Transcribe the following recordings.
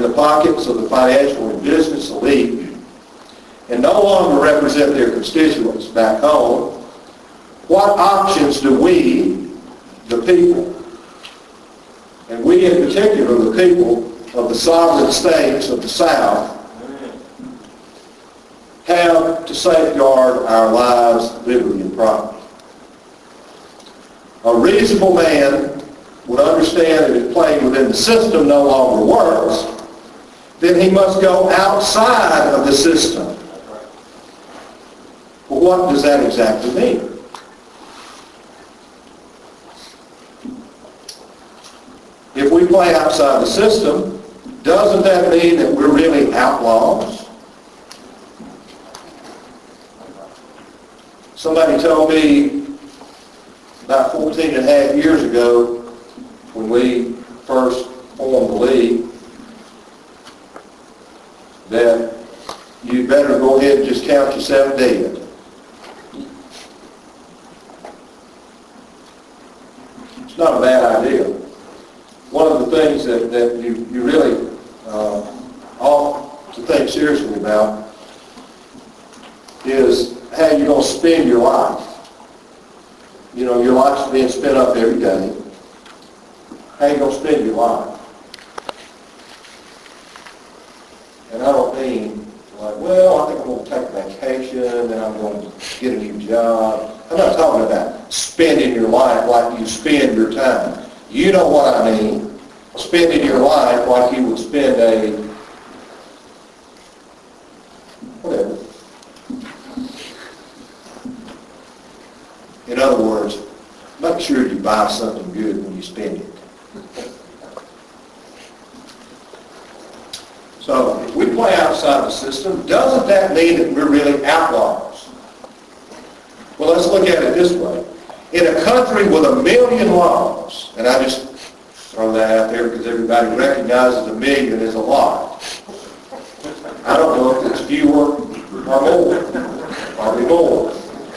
the pockets of the financial and business elite and no longer represent their constituents back home, what options do we, the people, and we in particular, the people of the sovereign states of the South, have to safeguard our lives, liberty, and property? A reasonable man would understand that if playing within the system no longer works, then he must go outside of the system. But what does that exactly mean? If we play outside the system, doesn't that mean that we're really outlaws? Somebody told me about 14 and a half years ago, when we first formed the league, that you better go ahead and just count yourself dead. It's not a bad idea. One of the things that you really ought to think seriously about is how you're going to spend your life. You know, your life's being spent up every day. How you going to spend your life? And I don't mean like, well, I think I'm going to take a vacation and I'm going to get a new job. I'm not talking about spending your life like you spend your time. You know what I mean. Spending your life like you would spend whatever. In other words, make sure you buy something good when you spend it. So if we play outside the system, doesn't that mean that we're really outlaws? Well, let's look at it this way. In a country with 1 million laws, and I just throw that out there because everybody recognizes 1 million is a lot. I don't know if it's fewer or more, probably more.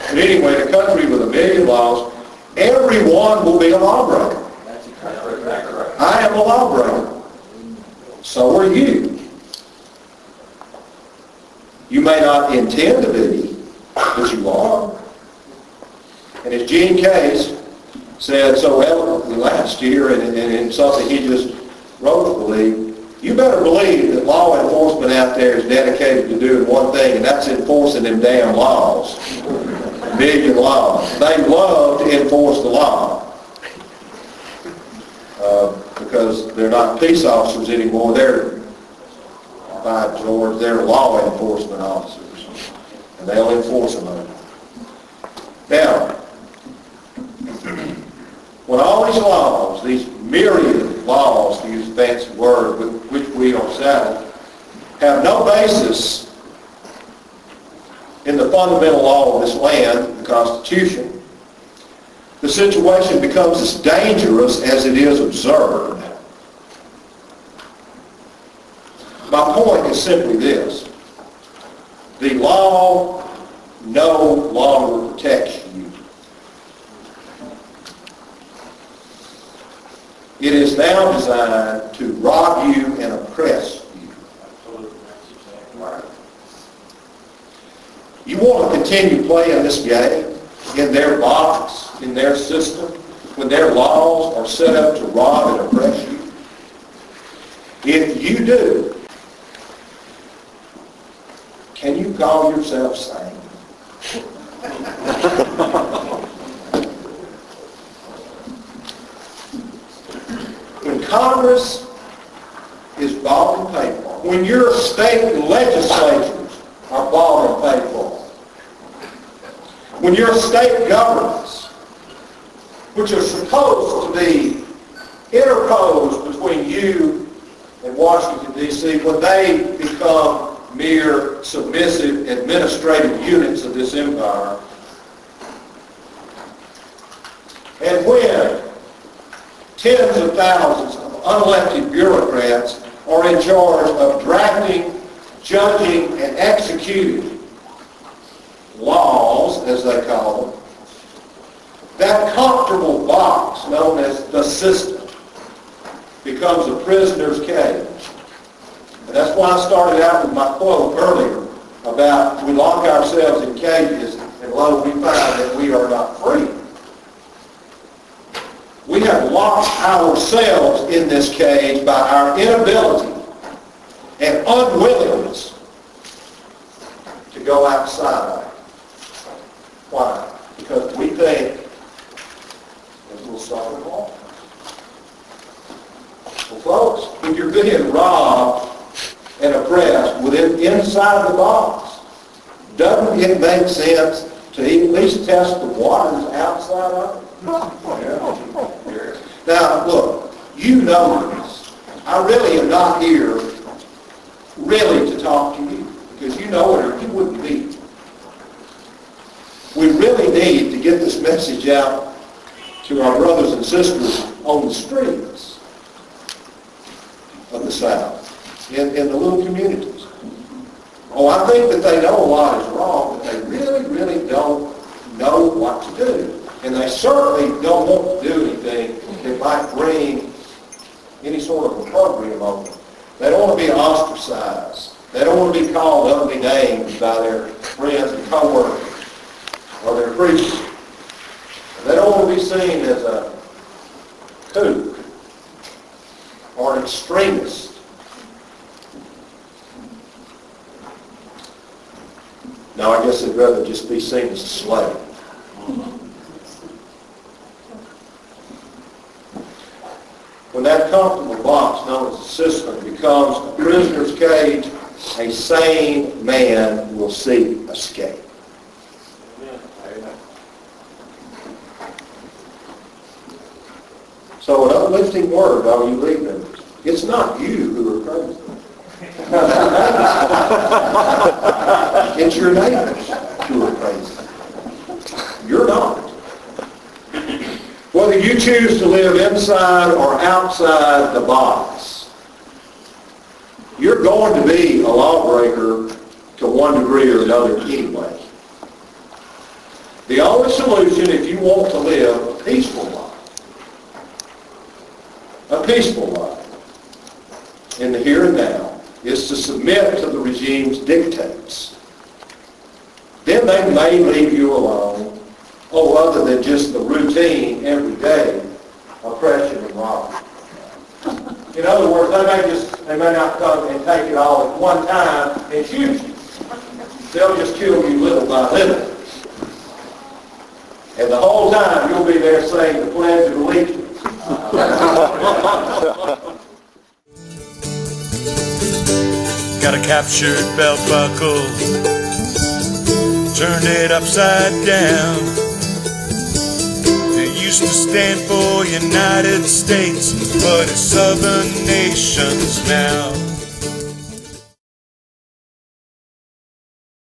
But anyway, in a country with 1 million laws, everyone will be a lawbreaker. I am a lawbreaker. So are you. You may not intend to be, but you are. And as Gene Case said so eloquently last year, and in something he just wrote for the league, you better believe that law enforcement out there is dedicated to doing one thing, and that's enforcing them damn laws. 1 million laws. They love to enforce the law. Because they're not peace officers anymore. They're, by George, they're law enforcement officers. And they'll enforce them on it. Now, when all these laws, these myriad laws, to use a fancy word with which we are saddled, have no basis in the fundamental law of this land, the Constitution, the situation becomes as dangerous as it is absurd. My point is simply this. The law no longer protects you. It is now designed to rob you and oppress you. You want to continue playing this game in their box, in their system, when their laws are set up to rob and oppress you? If you do, can you call yourself sane? When Congress is bought and paid for, when your state legislatures are bought and paid for, when your state governments, which are supposed to be interposed between you and Washington, D.C., when they become mere submissive administrative units of this empire, and when tens of thousands of unelected bureaucrats are in charge of drafting, judging, and executing laws, as they call them, that comfortable box known as the system becomes a prisoner's cage. And that's why I started out with my quote earlier about we lock ourselves in cages and lo, we find that we are not free. We have locked ourselves in this cage by our inability and unwillingness to go outside of it. Why? Because we think that we'll solve it all. Well, folks, if you're being robbed and oppressed inside the box, doesn't it make sense to at least test the waters outside of it? Now, look, you know this. I really am not here really to talk to you, because you know it or you wouldn't be. We really need to get this message out to our brothers and sisters on the streets of the South, in the little communities. Oh, I think that they know a lot is wrong, but they really, really don't know what to do. And they certainly don't want to do anything that might bring any sort of a program on them. They don't want to be ostracized. They don't want to be called ugly names by their friends and co-workers or their preachers. They don't want to be seen as a kook or an extremist. No, I guess they'd rather just be seen as a slave. When that comfortable box known as a system becomes a prisoner's cage, a sane man will seek escape. So an uplifting word, all you league members. It's not you who are crazy. It's your neighbors who are crazy. You're not. Whether you choose to live inside or outside the box, you're going to be a lawbreaker to one degree or another anyway. The only solution, if you want to live a peaceful life in the here and now, is to submit to the regime's dictates. Then they may leave you alone, other than just the routine, everyday oppression and robbery. In other words, they may not come and take it all at one time and shoot you. They'll just kill you little by little. And the whole time you'll be there saying the Pledge of Allegiance. Got a captured belt buckle, turned it upside down. It used to stand for United States, but it's Southern Nations now.